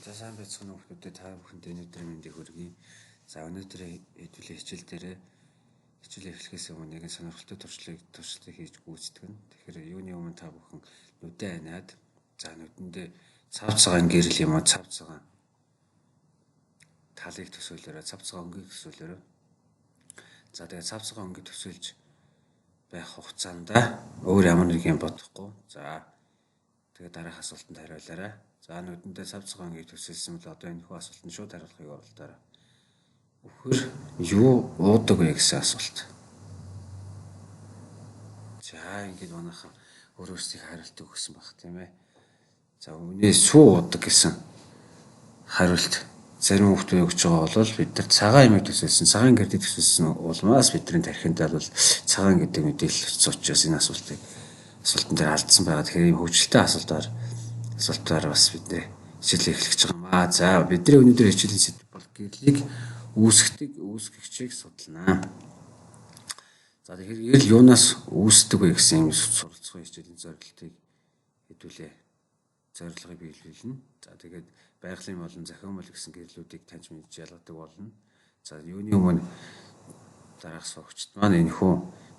За сайн байцгаана уу хүмүүстээ та бүхэнд өнөөдөр мэндийг хүргэе. За өнөөдөр хэдүүлээ хичээл эхлэхээс өмнө нэгэн сонирхолтой туршлагыг хийж гүйцэтгэв. Тэгэхээр юуны өмнө та бүхэн нүдээ анаад за нүдэндээ цав цагаан гэрэл юм уу цав цагаан талыг төсөөлөөрэй, цав цагаан өнгийг төсөөлөөрэй. За тэгээ цав цагаан өнгийг төсөөлж байх хугацаанд өөр ямар нэг юм бодохгүй. За тэгээ дараах асуултанд хариулаарай. За нүдэндээ цав цагаан өнгийг төсөөлсөн бол одоо энэ хүү асуултанд шууд хариулахыг оролдоорой. Үхэр юу уудаг вэ гэсэн асуулт. За ингэж манайхан өөрөөсөө хариулт өгсөн баг тийм ээ. За үнээ сүү уудаг гэсэн хариулт зарим хүмүүс өгч байгаа бол бид нар цагаан юмыг төсөөлсөн, цагаан гэрдийг төсөөлсөн улмаас бидний тархинд бол цагаан гэдэг мэдээлэл очсон учраас энэ асуултан дээр алдсан байгаа. Тэгэхээр ийм хөвгчлөлтэй асуултаар бас бид хичээл эхлэж байгаа юм аа. За бидний өнөөдөр хичээлийн сэдэв бол гэрлийг үүсгэгчийг судалнаа. За тэгэхээр гэрэл юунаас үүсдэг вэ гэсэн юм суралцсан хичээлийн зорилтыг хэдүүлээ. Зорилгыг биелүүлнэ. За тэгээд байгалийн болон зохиомжтой гэсэн гэрлүүдийг таньж мэдж ялгадаг болно. За юуны өмнө дараах сурагчид маань энэ хүү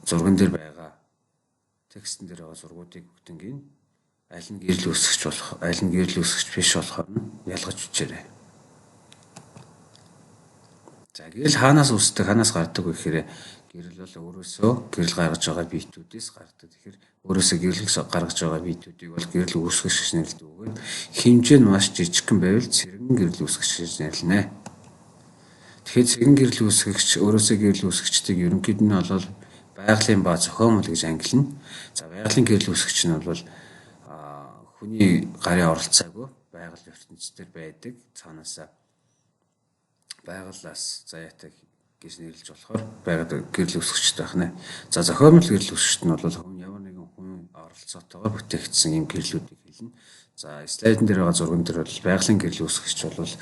зурган дээр байгаа текстэн дээр байгаа зургуудыг бүгднийг аль нь гэрэл үүсгэж болох, аль нь гэрэл үүсгэж биш болохоо ялгаж үзээрэй. За гэрэл хаанаас үүсдэг, хаанаас гардаг вэ гэхээр гэрэл бол өөрөөсөө гэрэл гаргаж байгаа биетүүдээс гардаг. Тэгэхээр өөрөөсөө гэрэл гаргаж байгаа биетүүдийг бол гэрэл үүсгэж гэж нэрлэдэг бөгөөд хэмжээ нь маш жижигхэн байвал цэргэн гэрэл үүсгэж гэж нэрлэнэ. Тэгэхээр цэргэн гэрэл үүсгэгч өөрөөсөө гэрэл үүсгэгчдийг ерөнхийд нь бол байгалийн ба зохиомжтой гэж ангилна. За байгалийн гэрэл үүсгэгч нь бол хүний гарын оролцоогүй байгаль ертөнцийн байдаг цаанаасаа байгалаас заяатай гэж нэрлэж болохоор байгаль гэрэл үүсгэгчтэй байна. За зохиомжтой гэрэл үүсгэгчт нь бол ямар нэгэн хүн оролцоотойгоор бүтээгдсэн юм гэрлүүдийг хэлнэ. За слайдн дээр байгаа зурган дээр бол байгалийн гэрэл үүсгэгч бол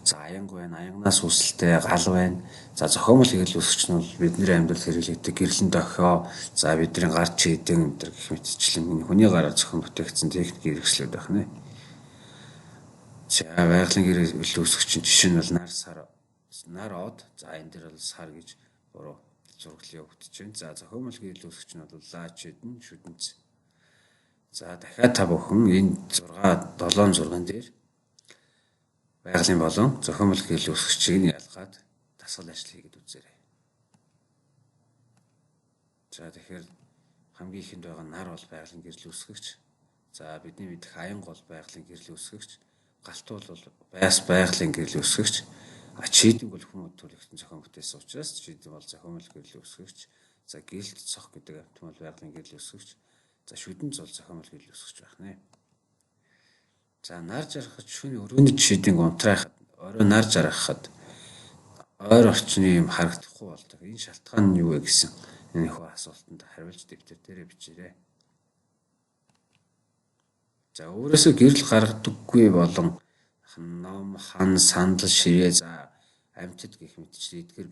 за аянг байна, аянганаас үүсэлтэй гал байна. За зохиомжтой гэрэл үүсгэгч нь бол бидний амьдралд хэрэглэгдэх гэрлэн дохио, за бидний гар чийдэн өндөр гэх мэтчлэн энэ хүний гараар зохион бүтээгдсэн техник хэрэгслүүд байна. За байгалийн гэрэл үүсгэгчийн жишээ нь бол нар од, за энэ дээр бол сар гэж буруу зураглал явагдаж байна. За зохиомжтой гэрэл үүсгэгч нь бол лаач хэдэн шүдэнц. За дахиад та бүхэн энэ 7 зурган дээр байгалийн болон зохиомжтой гэрэл үүсгэгчийг ялгаад дасгал ажил хийгээд үзээрэй. За тэгэхээр хамгийн ихэнд байгаа нар бол байгалийн гэрэл үүсгэгч. За бидний мэдэх аянга бол байгалийн гэрэл үүсгэгч. Галтуул бол байгалийн гэрэл үүсгэгч. Чийдэн бол хүн төрөлхтөн зохион бүтээсэн учраас чийдэн бол зохиомжтой гэрэл үүсгэгч. За гэрэлт цох гэдэг амт бол байгалийн гэрэл үүсгэгч. За шүдэнц бол зохиомжтой гэрэл үүсгэж байна. За нар жаргахад шүний өрөөний чийдэн унтраахад орой нар жаргахад ойр орчны юм харагдахгүй болдог. Энэ шалтгаан нь юу вэ гэсэн энэ хөө асуултанд хариулж дэвтэр дээрээ бичээрэй. За өөрөөсөө гэрэл гаргадаггүй болон ном, хан, сандал, ширээ за амьтад гэх мэтчлэн эдгээр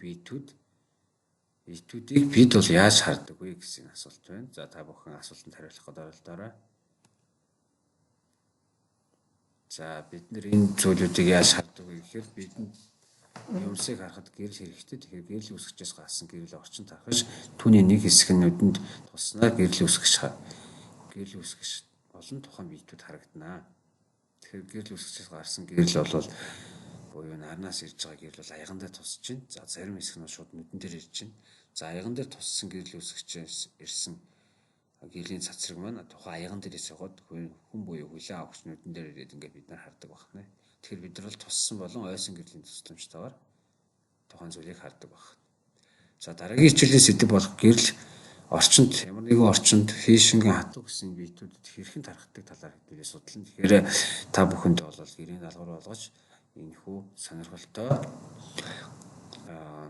биетүүдийг бид бол яаж хардаг вэ гэсэн асуулт байна. За та бүхэн асуултанд хариулахад оролдоорой. За бид нар энэ зүйлүүдийг яаж хардаг вэ гэхээр бидэнд юмсыг харахад гэрэл хэрэгтэй. Тэгэхээр гэрэл үүсгэгчээс гарсан гэрэл орчин тархаж түүний нэг хэсэг нь нүдэнд туснаа гэрэл үүсгэж болон тухайн биетүүд харагдана. Тэгэхээр гэрэл үүсгэгчээс гарсан гэрэл бол буюу нарнаас ирж байгаа гэрэл бол аяган дээр тусч чинь. За зарим хэсэг нь шууд нүдэн дээр ирж чинь. За аяган дээр туссан гэрэл үүсгэгчээс ирсэн гэрлийн цацраг маань тухайн аяган дээрээс яваад хүн буюу хүлээн авахч нүдэн дээр ирээд ингээд бид нар хардаг байна. Тэгэхээр бид нар бол туссан болон ойсон гэрлийн тусламжтайгаар тухайн зүйлийг хардаг байна. За дараагийн хичээлийн сэдэв болох гэрэл орчинд ямар нэгэн орчинд хийшингийн хатуу гэсэн биетүүдэд хэрхэн тархдаг талаар хэдүүлээ судлана. Тэгэхээр та бүхэнд бол гэрийн даалгавар болгож энэ хүү сонирхолтой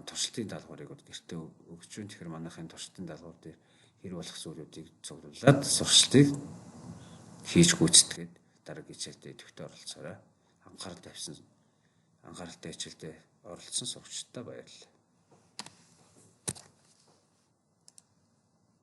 туршилтын даалгаврыг гэртээ өгч байна. Тэгэхээр манайхын туршилтын даалгавар дээр хэрэг болох зүйлүүдийг цуглуулад сурчлтыг хийж гүйцэтгээд дараагийн хичээлдээ идэвхтэй оролцоорой. Анхааралтай хичээлдээ оролцсон сурагчдаа баярлалаа.